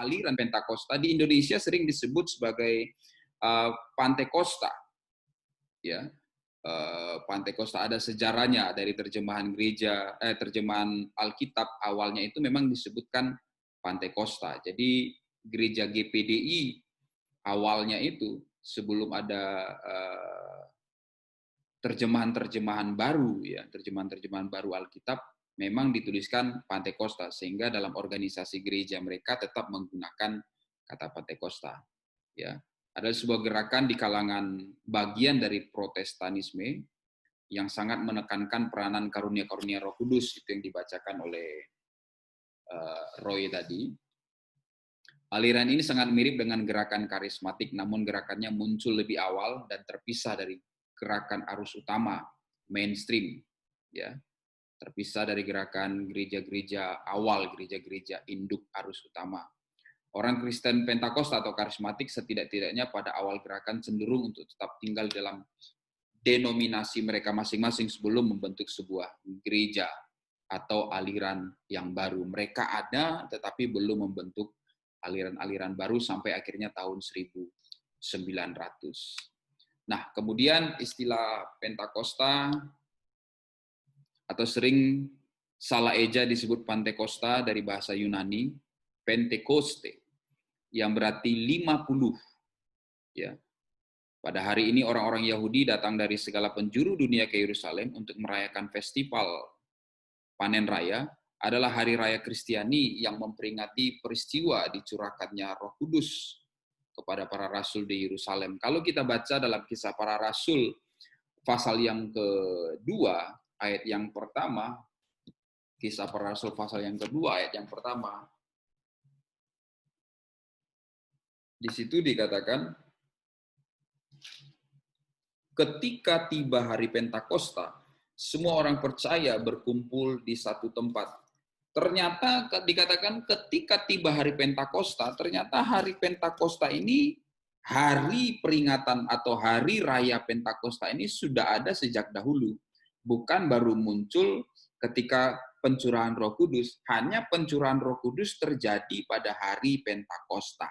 aliran Pentakosta di Indonesia sering disebut sebagai Pantekosta. Ya, Pantekosta ada sejarahnya dari terjemahan terjemahan Alkitab awalnya itu memang disebutkan Pantekosta. Jadi gereja GPDI awalnya itu sebelum ada terjemahan-terjemahan baru, ya, terjemahan-terjemahan baru Alkitab memang dituliskan Pantekosta, sehingga dalam organisasi gereja mereka tetap menggunakan kata Pantekosta. Ya, ada sebuah gerakan di kalangan bagian dari Protestanisme yang sangat menekankan peranan karunia-karunia Roh Kudus, itu yang dibacakan oleh Roy tadi. Aliran ini sangat mirip dengan gerakan karismatik, namun gerakannya muncul lebih awal dan terpisah dari gerakan arus utama mainstream, ya, terpisah dari gerakan gereja-gereja awal, gereja-gereja induk arus utama. Orang Kristen Pentakosta atau karismatik setidak-tidaknya pada awal gerakan cenderung untuk tetap tinggal dalam denominasi mereka masing-masing sebelum membentuk sebuah gereja atau aliran yang baru. Mereka ada tetapi belum membentuk aliran-aliran baru sampai akhirnya tahun 1900. Nah, kemudian istilah Pentakosta atau sering salah eja disebut Pantekosta dari bahasa Yunani, Pentekoste, yang berarti 50. Ya. Pada hari ini orang-orang Yahudi datang dari segala penjuru dunia ke Yerusalem untuk merayakan festival Panen Raya, adalah hari raya Kristiani yang memperingati peristiwa dicurahkannya Roh Kudus kepada para rasul di Yerusalem. Kalau kita baca dalam Kisah Para Rasul pasal yang kedua, ayat yang pertama, Kisah Para Rasul pasal yang kedua, ayat yang pertama, di situ dikatakan, ketika tiba hari Pentakosta, semua orang percaya berkumpul di satu tempat. Ternyata dikatakan ketika tiba hari Pentakosta, ternyata hari Pentakosta ini, hari peringatan atau hari raya Pentakosta ini sudah ada sejak dahulu. Bukan baru muncul ketika pencurahan Roh Kudus, hanya pencurahan Roh Kudus terjadi pada hari Pentakosta.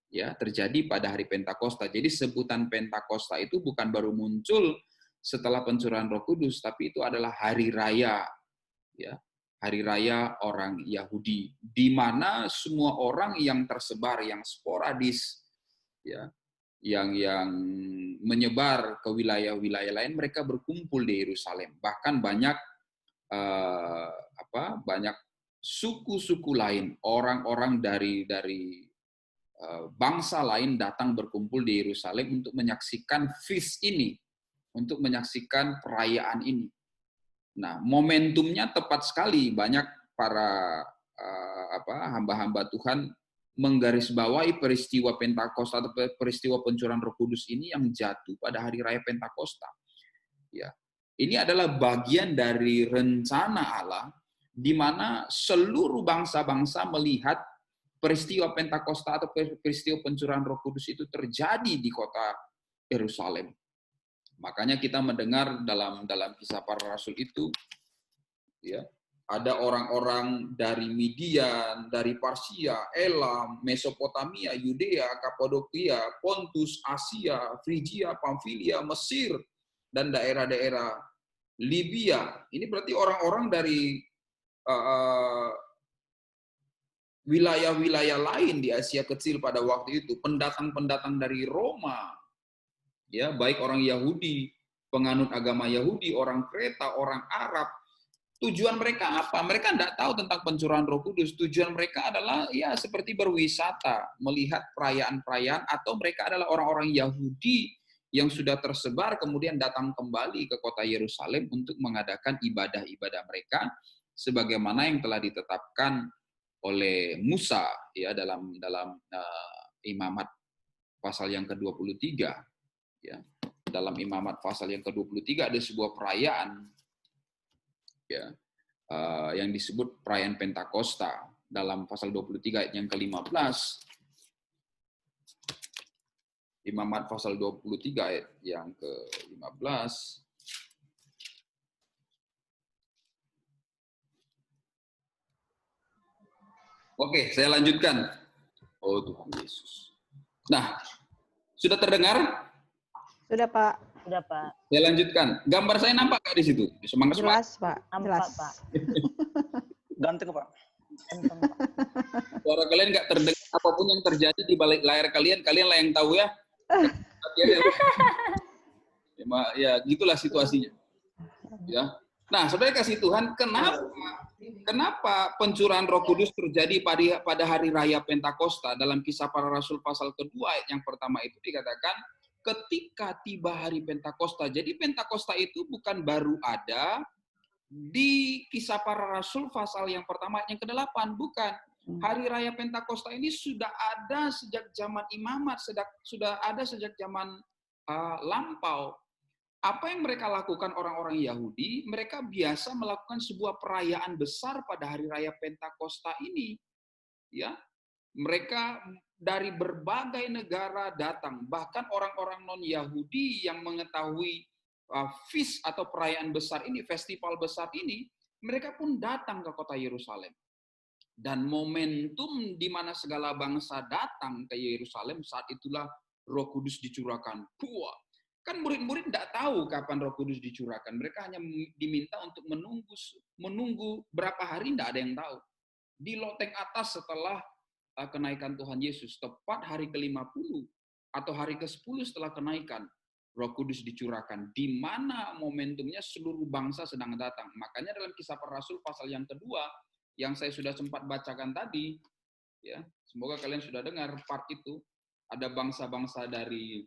Ya, terjadi pada hari Pentakosta. Jadi sebutan Pentakosta itu bukan baru muncul setelah pencurahan Roh Kudus, tapi itu adalah hari raya, ya, hari raya orang Yahudi, di mana semua orang yang tersebar, yang sporadis, ya, yang menyebar ke wilayah-wilayah lain, mereka berkumpul di Yerusalem. Bahkan banyak banyak suku-suku lain, orang-orang dari bangsa lain datang berkumpul di Yerusalem untuk menyaksikan feast ini, untuk menyaksikan perayaan ini. Nah, momentumnya tepat sekali. Banyak para hamba-hamba Tuhan menggarisbawahi peristiwa Pentakosta atau peristiwa pencurahan Roh Kudus ini yang jatuh pada hari raya Pentakosta. Ya, ini adalah bagian dari rencana Allah, di mana seluruh bangsa-bangsa melihat peristiwa Pentakosta atau peristiwa pencurahan Roh Kudus itu terjadi di kota Yerusalem. Makanya kita mendengar dalam Kisah Para Rasul itu, ya, ada orang-orang dari Midian, dari Parsia, Elam, Mesopotamia, Yudea, Kapadokia, Pontus, Asia, Frigia, Pamfilia, Mesir, dan daerah-daerah Libya. Ini berarti orang-orang dari wilayah-wilayah lain di Asia Kecil pada waktu itu, pendatang-pendatang dari Roma, ya, baik orang Yahudi, penganut agama Yahudi, orang Kreta, orang Arab. Tujuan mereka apa? Mereka tidak tahu tentang pencurahan Roh Kudus. Tujuan mereka adalah ya seperti berwisata, melihat perayaan-perayaan, atau mereka adalah orang-orang Yahudi yang sudah tersebar kemudian datang kembali ke kota Yerusalem untuk mengadakan ibadah-ibadah mereka sebagaimana yang telah ditetapkan oleh Musa, ya, dalam Imamat pasal yang ke-23. Ya. Dalam Imamat pasal yang ke-23 ada sebuah perayaan, ya, yang disebut perayaan Pentakosta. Dalam pasal 23 ayat yang ke-15, Imamat pasal 23 ayat yang ke-15, oke, saya lanjutkan. Oh Tuhan Yesus. Nah, sudah terdengar? Sudah, Pak. Sudah, Pak. Saya lanjutkan. Gambar saya nampak nggak di situ? Semangat. Jelas, Pak. Nampak, Jelas. Pak. Ganteng, Pak. Ganteng, Pak. Suara kalian nggak terdengar, apapun yang terjadi di balik layar kalian lah yang tahu ya. Ya, gitulah situasinya. Ya. Nah, saudara kasih Tuhan, kenapa pencurahan Roh Kudus terjadi pada hari raya Pentakosta? Dalam Kisah Para Rasul pasal kedua ayat yang pertama itu dikatakan ketika tiba hari Pentakosta. Jadi Pentakosta itu bukan baru ada di Kisah Para Rasul pasal yang pertama yang ke-8, bukan. Hari raya Pentakosta ini sudah ada sejak zaman imamat, sudah ada sejak zaman lampau. Apa yang mereka lakukan orang-orang Yahudi, mereka biasa melakukan sebuah perayaan besar pada hari raya Pentakosta ini. Ya, mereka dari berbagai negara datang, bahkan orang-orang non-Yahudi yang mengetahui feast atau perayaan besar ini, festival besar ini, mereka pun datang ke kota Yerusalem. Dan momentum di mana segala bangsa datang ke Yerusalem, saat itulah Roh Kudus dicurahkan. Puah. Kan murid-murid tidak tahu kapan Roh Kudus dicurahkan. Mereka hanya diminta untuk menunggu berapa hari, tidak ada yang tahu. Di loteng atas setelah kenaikan Tuhan Yesus, tepat hari ke-50 atau hari ke-10 setelah kenaikan, Roh Kudus dicurahkan. Di mana momentumnya seluruh bangsa sedang datang. Makanya dalam Kisah Para Rasul pasal yang kedua, yang saya sudah sempat bacakan tadi, ya, semoga kalian sudah dengar part itu, ada bangsa-bangsa dari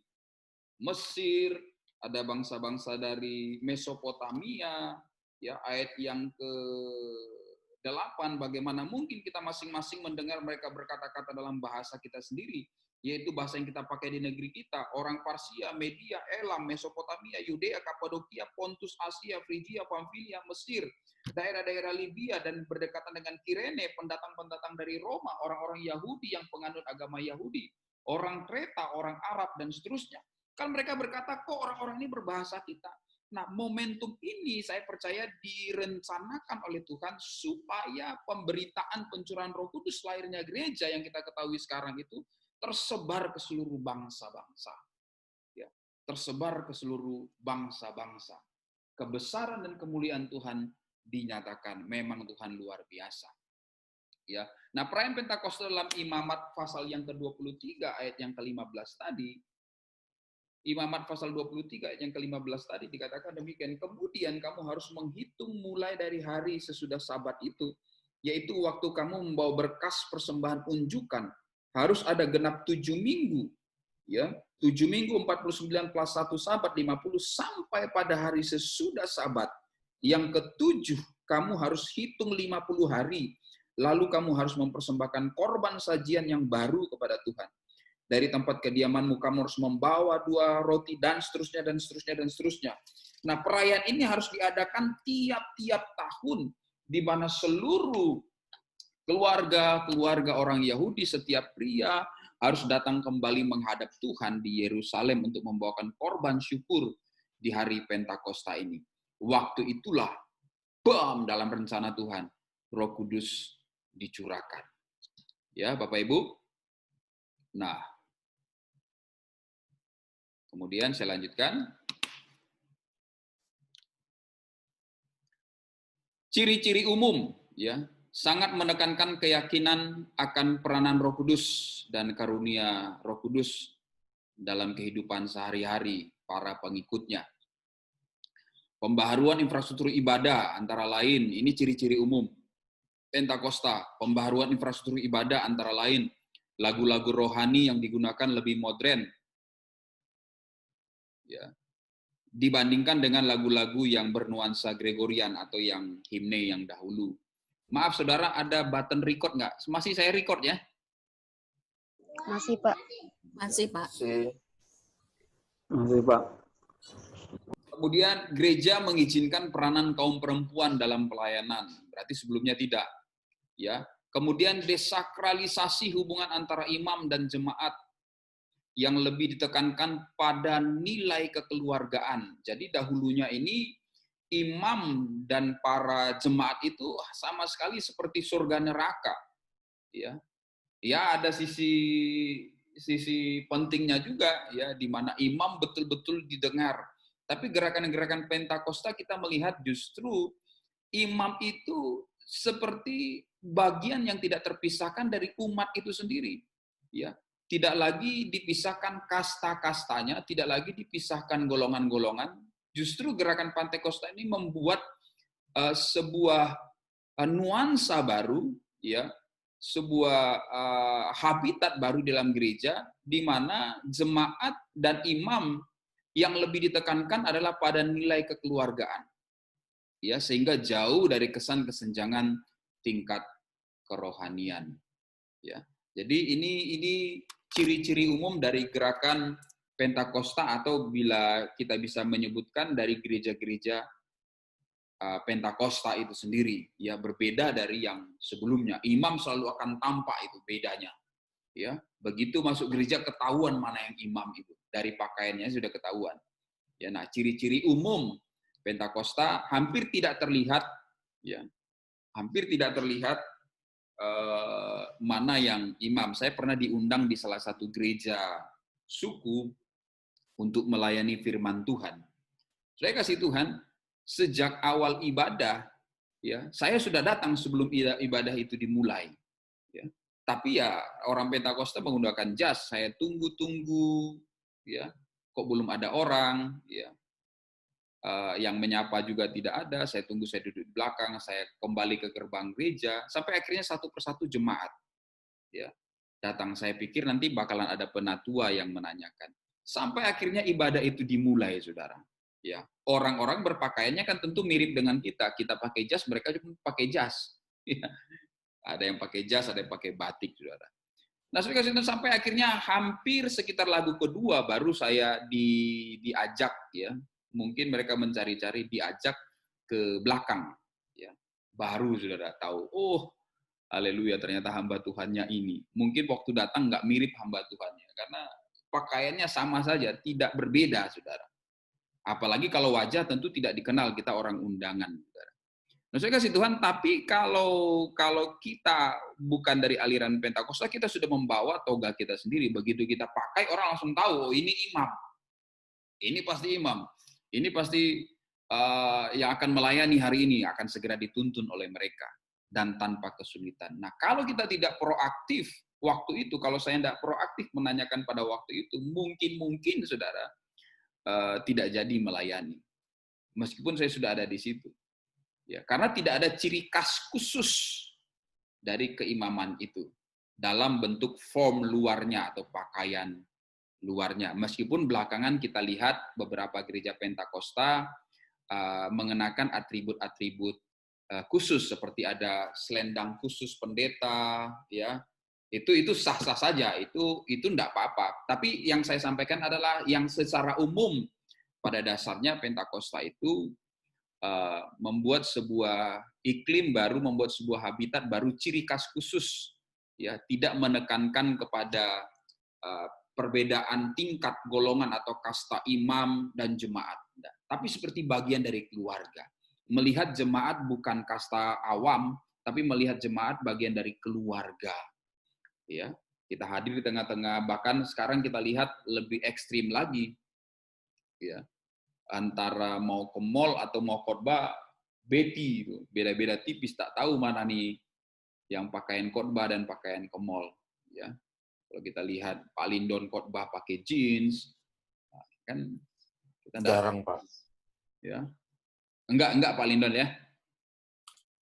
Mesir, ada bangsa-bangsa dari Mesopotamia, ya, ayat yang ke-8, bagaimana mungkin kita masing-masing mendengar mereka berkata-kata dalam bahasa kita sendiri, yaitu bahasa yang kita pakai di negeri kita, orang Parsia, Media, Elam, Mesopotamia, Yudea, Kapadokia, Pontus, Asia, Frigia, Pamfilia, Mesir, daerah-daerah Libya, dan berdekatan dengan Kirene, pendatang-pendatang dari Roma, orang-orang Yahudi yang penganut agama Yahudi, orang Kreta, orang Arab, dan seterusnya. Kan mereka berkata, kok orang-orang ini berbahasa kita? Nah, momentum ini saya percaya direncanakan oleh Tuhan supaya pemberitaan pencurahan Roh Kudus lahirnya gereja yang kita ketahui sekarang itu tersebar ke seluruh bangsa-bangsa. Ya, tersebar ke seluruh bangsa-bangsa. Kebesaran dan kemuliaan Tuhan dinyatakan, memang Tuhan luar biasa. Ya. Nah, perayaan Pentakosta dalam Imamat pasal yang ke-23 ayat yang ke-15 tadi, Imamat pasal 23 ayat yang ke-15 tadi dikatakan demikian, kemudian kamu harus menghitung mulai dari hari sesudah Sabat itu, yaitu waktu kamu membawa berkas persembahan unjukan, harus ada genap 7 minggu, ya, 7 minggu 49 plus 1 Sabat 50 sampai pada hari sesudah Sabat yang ke-7 kamu harus hitung 50 hari, lalu kamu harus mempersembahkan korban sajian yang baru kepada Tuhan. Dari tempat kediamanmu kamu harus membawa 2 roti dan seterusnya dan seterusnya dan seterusnya. Nah, perayaan ini harus diadakan tiap-tiap tahun di mana seluruh keluarga orang Yahudi, setiap pria harus datang kembali menghadap Tuhan di Yerusalem untuk membawakan korban syukur di hari Pentakosta ini. Waktu itulah bam, dalam rencana Tuhan Roh Kudus dicurahkan. Ya, Bapak Ibu. Nah, kemudian saya lanjutkan. Ciri-ciri umum, ya, sangat menekankan keyakinan akan peranan Roh Kudus dan karunia Roh Kudus dalam kehidupan sehari-hari para pengikutnya. Pembaharuan infrastruktur ibadah antara lain, ini ciri-ciri umum Pentakosta. Pembaharuan infrastruktur ibadah antara lain lagu-lagu rohani yang digunakan lebih modern, ya, dibandingkan dengan lagu-lagu yang bernuansa Gregorian atau yang himne yang dahulu. Maaf saudara, ada button record nggak? Masih saya record ya? Masih, Pak. Masih, Pak. Masih, Pak. Kemudian gereja mengizinkan peranan kaum perempuan dalam pelayanan. Berarti sebelumnya tidak. Ya. Kemudian desakralisasi hubungan antara imam dan jemaat yang lebih ditekankan pada nilai kekeluargaan. Jadi dahulunya ini imam dan para jemaat itu sama sekali seperti surga neraka. Ya. ya ada sisi pentingnya juga ya, di mana imam betul-betul didengar. Tapi gerakan-gerakan Pentakosta kita melihat justru imam itu seperti bagian yang tidak terpisahkan dari umat itu sendiri. Ya, tidak lagi dipisahkan kasta-kastanya, tidak lagi dipisahkan golongan-golongan. Justru gerakan Pentakosta ini membuat sebuah nuansa baru, ya, sebuah habitat baru dalam gereja, di mana jemaat dan imam yang lebih ditekankan adalah pada nilai kekeluargaan, ya, sehingga jauh dari kesan kesenjangan tingkat kerohanian, ya. Jadi ini ciri-ciri umum dari gerakan Pentakosta, atau bila kita bisa menyebutkan dari gereja-gereja Pentakosta itu sendiri, ya, berbeda dari yang sebelumnya. Imam selalu akan tampak itu bedanya, ya. Begitu masuk gereja ketahuan mana yang imam itu, dari pakaiannya sudah ketahuan. Ya, nah, ciri-ciri umum Pentakosta hampir tidak terlihat, ya, hampir tidak terlihat mana yang imam. Saya pernah diundang di salah satu gereja suku untuk melayani firman Tuhan. Saya kasih Tuhan, sejak awal ibadah, ya, saya sudah datang sebelum ibadah itu dimulai. Ya. Tapi ya orang Pentakosta menggunakan jas, saya tunggu-tunggu, ya, kok belum ada orang, ya. Yang menyapa juga tidak ada, saya tunggu, saya duduk di belakang, saya kembali ke gerbang gereja, sampai akhirnya satu persatu jemaat, ya, datang. Saya pikir nanti bakalan ada penatua yang menanyakan. Sampai akhirnya ibadah itu dimulai, saudara. Ya, orang-orang berpakaiannya kan tentu mirip dengan kita. Kita pakai jas, mereka juga pakai jas. Ya. Ada yang pakai jas, ada yang pakai batik, saudara. Nah, sampai akhirnya hampir sekitar lagu kedua baru saya diajak, ya. Mungkin mereka mencari-cari, diajak ke belakang, ya. Baru saudara tahu, oh, haleluya, ternyata hamba Tuhannya ini. Mungkin waktu datang nggak mirip hamba Tuhannya, karena pakaiannya sama saja, tidak berbeda, saudara. Apalagi kalau wajah tentu tidak dikenal, kita orang undangan, saudara. Nah, saya kasih Tuhan, tapi kalau kita bukan dari aliran Pentakosta, kita sudah membawa toga kita sendiri. Begitu kita pakai, orang langsung tahu, oh, ini imam. Ini pasti imam. Ini pasti yang akan melayani hari ini, akan segera dituntun oleh mereka. Dan tanpa kesulitan. Nah, kalau kita tidak proaktif waktu itu, kalau saya tidak proaktif menanyakan pada waktu itu, mungkin saudara tidak jadi melayani. Meskipun saya sudah ada di situ. Ya, karena tidak ada ciri khas khusus dari keimaman itu dalam bentuk form luarnya atau pakaian luarnya. Meskipun belakangan kita lihat beberapa gereja Pentakosta mengenakan atribut-atribut khusus, seperti ada selendang khusus pendeta, ya, itu sah-sah saja, itu enggak apa-apa. Tapi yang saya sampaikan adalah yang secara umum pada dasarnya Pentakosta itu membuat sebuah iklim baru, membuat sebuah habitat baru, ciri khas khusus, ya, tidak menekankan kepada perbedaan tingkat golongan atau kasta imam dan jemaat, tapi seperti bagian dari keluarga. Melihat jemaat bukan kasta awam, tapi melihat jemaat bagian dari keluarga. Ya, kita hadir di tengah-tengah, bahkan sekarang kita lihat lebih ekstrim lagi. Ya, antara mau ke mall atau mau khotbah, beda-beda tipis, tak tahu mana nih yang pakaian khotbah dan pakaian ke mall. Ya, kalau kita lihat Pak Lindon khotbah pakai jeans, kan kita jarang, Pak. Ya, enggak Pak Lindon ya?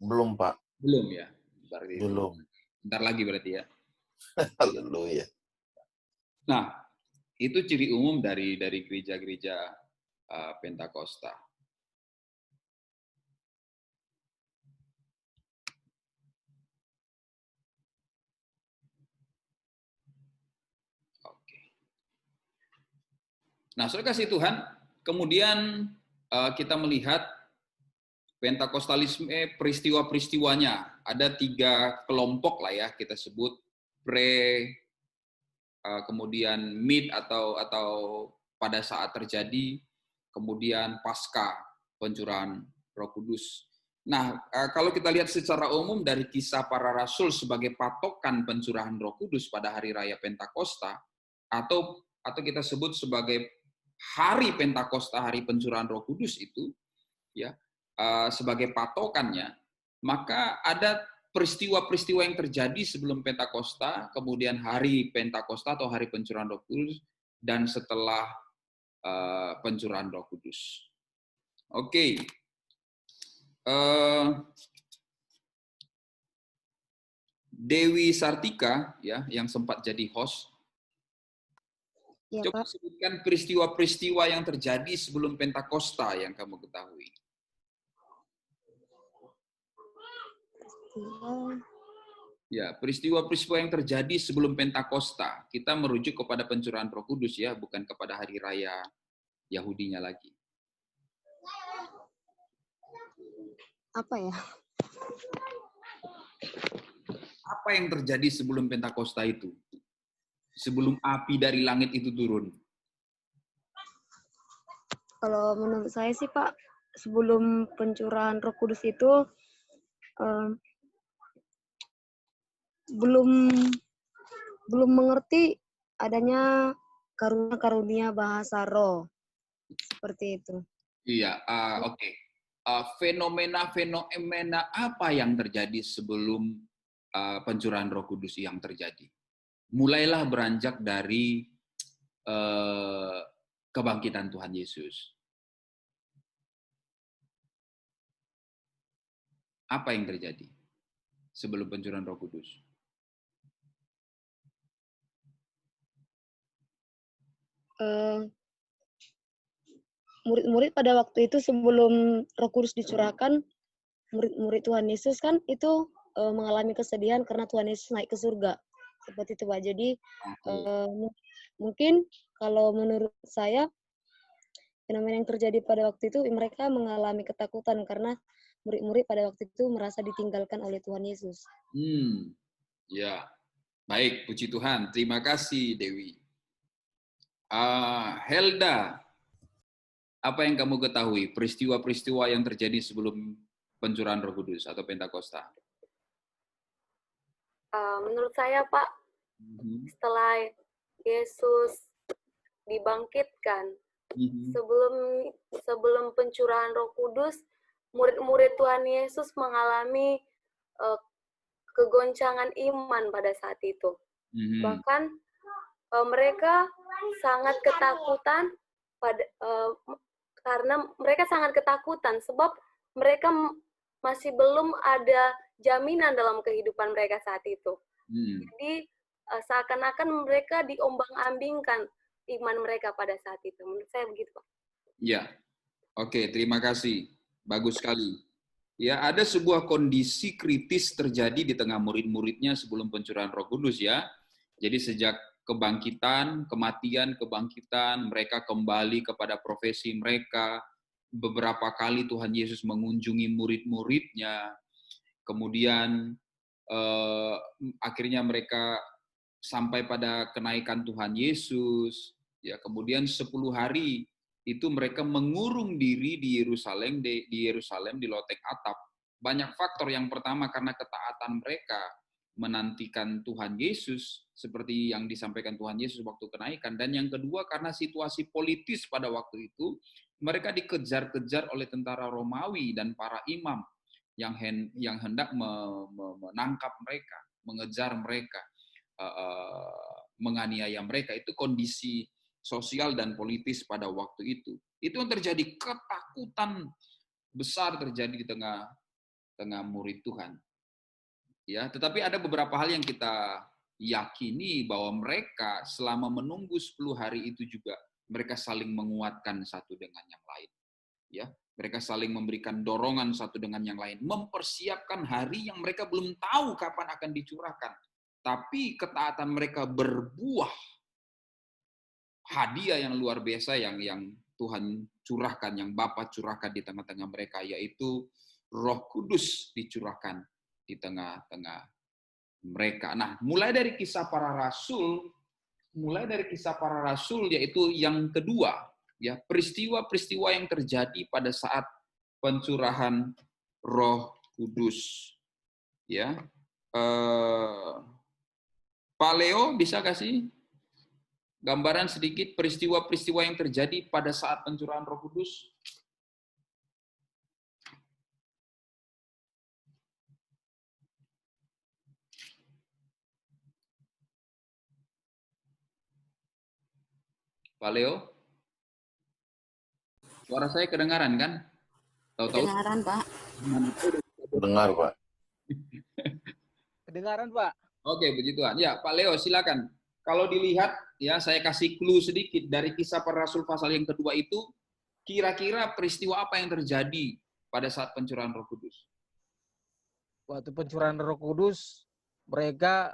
Belum, Pak. Belum ya? Belum. Bentar lagi berarti ya. Haleluya. Nah, itu ciri umum dari gereja-gereja Pentakosta. Oke. Nah, saudara kasih Tuhan, kemudian kita melihat Pentakostalisme, peristiwa-peristiwanya. Ada 3 kelompok lah ya, kita sebut kemudian mid atau pada saat terjadi, kemudian pasca pencurahan Roh Kudus. Nah, kalau kita lihat secara umum dari Kisah Para Rasul sebagai patokan pencurahan Roh Kudus pada hari raya Pentakosta, atau kita sebut sebagai hari Pentakosta, hari pencurahan Roh Kudus itu, ya, sebagai patokannya, maka ada peristiwa-peristiwa yang terjadi sebelum Pentakosta, kemudian hari Pentakosta atau hari pencurahan Roh Kudus, dan setelah pencurahan Roh Kudus. Oke. Dewi Sartika, ya, yang sempat jadi host, Iya, coba Pak. sebutkan peristiwa-peristiwa yang terjadi sebelum Pentakosta yang kamu ketahui. Ya, peristiwa-peristiwa yang terjadi sebelum Pentakosta. Kita merujuk kepada pencurahan Roh Kudus, ya, bukan kepada hari raya Yahudinya lagi. Apa ya? Apa yang terjadi sebelum Pentakosta itu? Sebelum api dari langit itu turun. Kalau menurut saya sih, Pak, sebelum pencurahan Roh Kudus itu belum mengerti adanya karunia bahasa roh. Seperti itu. Iya, oke. Fenomena-fenomena apa yang terjadi sebelum pencurahan Roh Kudus yang terjadi? Mulailah beranjak dari kebangkitan Tuhan Yesus. Apa yang terjadi sebelum pencurahan Roh Kudus? Murid-murid pada waktu itu sebelum Roh Kudus dicurahkan, murid-murid Tuhan Yesus kan itu mengalami kesedihan karena Tuhan Yesus naik ke surga. Seperti itu, Pak. Jadi mungkin kalau menurut saya fenomena yang terjadi pada waktu itu mereka mengalami ketakutan karena murid-murid pada waktu itu merasa ditinggalkan oleh Tuhan Yesus. Ya, baik, puji Tuhan. Terima kasih, Dewi. Helda, apa yang kamu ketahui peristiwa-peristiwa yang terjadi sebelum pencurahan Roh Kudus atau Pentakosta? Menurut saya, Pak, setelah Yesus dibangkitkan, sebelum pencurahan Roh Kudus, murid-murid Tuhan Yesus mengalami kegoncangan iman pada saat itu. Bahkan mereka sangat ketakutan karena mereka sangat ketakutan sebab mereka masih belum ada jaminan dalam kehidupan mereka saat itu. Jadi seakan-akan mereka diombang-ambingkan iman mereka pada saat itu. Menurut saya begitu, Pak. Ya, oke, terima kasih. Bagus sekali. Ya, ada sebuah kondisi kritis terjadi di tengah murid-muridnya sebelum pencurahan Roh Kudus, ya. Jadi sejak kebangkitan, kematian, kebangkitan, mereka kembali kepada profesi mereka. Beberapa kali Tuhan Yesus mengunjungi murid-muridnya. Kemudian akhirnya mereka sampai pada kenaikan Tuhan Yesus. Ya, kemudian 10 hari itu mereka mengurung diri di Yerusalem, di loteng atap. Banyak faktor. Yang pertama karena ketaatan mereka menantikan Tuhan Yesus seperti yang disampaikan Tuhan Yesus waktu kenaikan, dan yang kedua karena situasi politis pada waktu itu mereka dikejar-kejar oleh tentara Romawi dan para imam yang hendak menangkap mereka, mengejar mereka, menganiaya mereka. Itu kondisi sosial dan politis pada waktu itu. Itu yang terjadi, ketakutan besar terjadi di tengah murid Tuhan. Ya, tetapi ada beberapa hal yang kita yakini bahwa mereka selama menunggu 10 hari itu juga mereka saling menguatkan satu dengan yang lain. Ya, mereka saling memberikan dorongan satu dengan yang lain, mempersiapkan hari yang mereka belum tahu kapan akan dicurahkan. Tapi ketaatan mereka berbuah hadiah yang luar biasa yang Tuhan curahkan, yang Bapa curahkan di tengah-tengah mereka, yaitu Roh Kudus dicurahkan di tengah-tengah mereka. Nah, mulai dari kisah para rasul yaitu yang kedua, ya, peristiwa-peristiwa yang terjadi pada saat pencurahan Roh Kudus. Ya, Pak Leo bisa kasih gambaran sedikit peristiwa-peristiwa yang terjadi pada saat pencurahan Roh Kudus? Pak Leo? Suara saya kedengaran kan? Tahu-tahu Kedengaran, Pak. Dengar, Pak. Kedengaran, Pak. Oke, puji Tuhan. Ya, Pak Leo, silakan. Kalau dilihat, ya saya kasih clue sedikit dari Kisah Para Rasul pasal yang kedua itu, kira-kira peristiwa apa yang terjadi pada saat pencurahan Roh Kudus? Waktu pencurahan Roh Kudus, mereka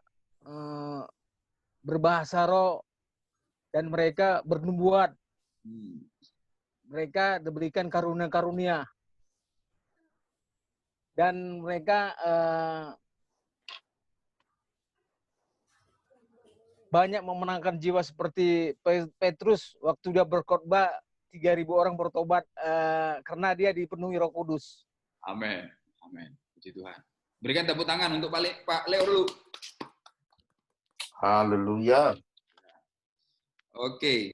berbahasa roh dan mereka bernubuat. Mereka diberikan karunia-karunia. Dan mereka banyak memenangkan jiwa seperti Petrus waktu dia berkhotbah 3.000 orang bertobat karena dia dipenuhi Roh Kudus. Amin. Amin. Puji Tuhan. Berikan tepuk tangan untuk Pak Leo dulu. Haleluya. Oke.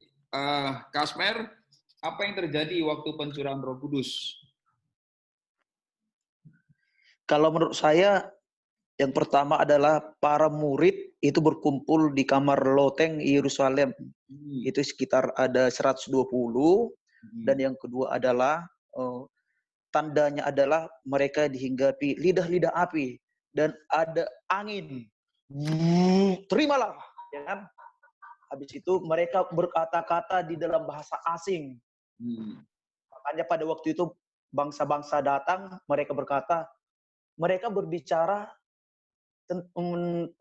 Kasmer, apa yang terjadi waktu pencurahan Roh Kudus? Kalau menurut saya, yang pertama adalah para murid itu berkumpul di kamar loteng Yerusalem. Itu sekitar ada 120. Dan yang kedua adalah tandanya adalah mereka dihinggapi lidah-lidah api dan ada angin. Terimalah, ya kan? Habis itu mereka berkata-kata di dalam bahasa asing. Makanya pada waktu itu bangsa-bangsa datang, mereka berbicara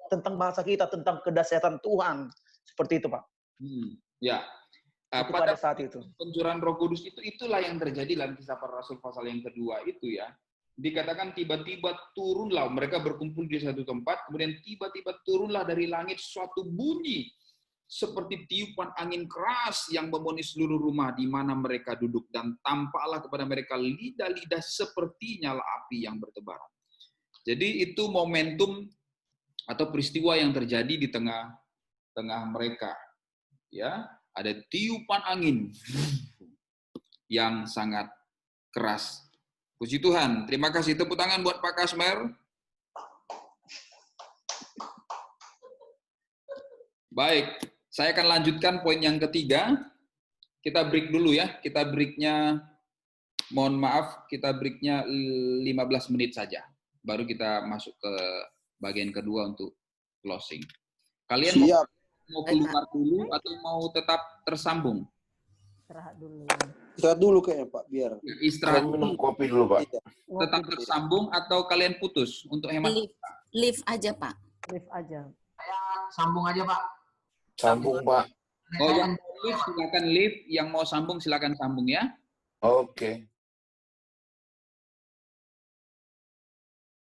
tentang bahasa kita, tentang kedahsyatan Tuhan. Seperti itu, Pak. Ya. Pada saat itu. Pencurahan Roh Kudus itulah yang terjadi dalam Kisah Para Rasul pasal yang kedua itu ya. Dikatakan tiba-tiba turunlah, mereka berkumpul di satu tempat, kemudian tiba-tiba turunlah dari langit suatu bunyi seperti tiupan angin keras yang memenuhi seluruh rumah di mana mereka duduk, dan tampaklah kepada mereka lidah-lidah seperti nyala api yang bertebaran. Jadi itu momentum atau peristiwa yang terjadi di tengah mereka. Ya, ada tiupan angin yang sangat keras. Puji Tuhan. Terima kasih. Tepuk tangan buat Pak Kasmer. Baik, saya akan lanjutkan poin yang ketiga. Kita break dulu ya. Kita breaknya, mohon maaf, kita breaknya 15 menit saja. Baru kita masuk ke bagian kedua untuk closing. Kalian mau keluar dulu atau mau tetap tersambung? Istirahat dulu. Istirahat dulu kayaknya, Pak, biar. Istirahat Saya minum kopi dulu, Pak. tetap tersambung atau kalian putus untuk hemat? Live aja, Pak. Live aja. Sambung aja, Pak. Sambung, Pak. Oh, yang mau live silakan live, yang mau sambung silakan sambung ya. Oke.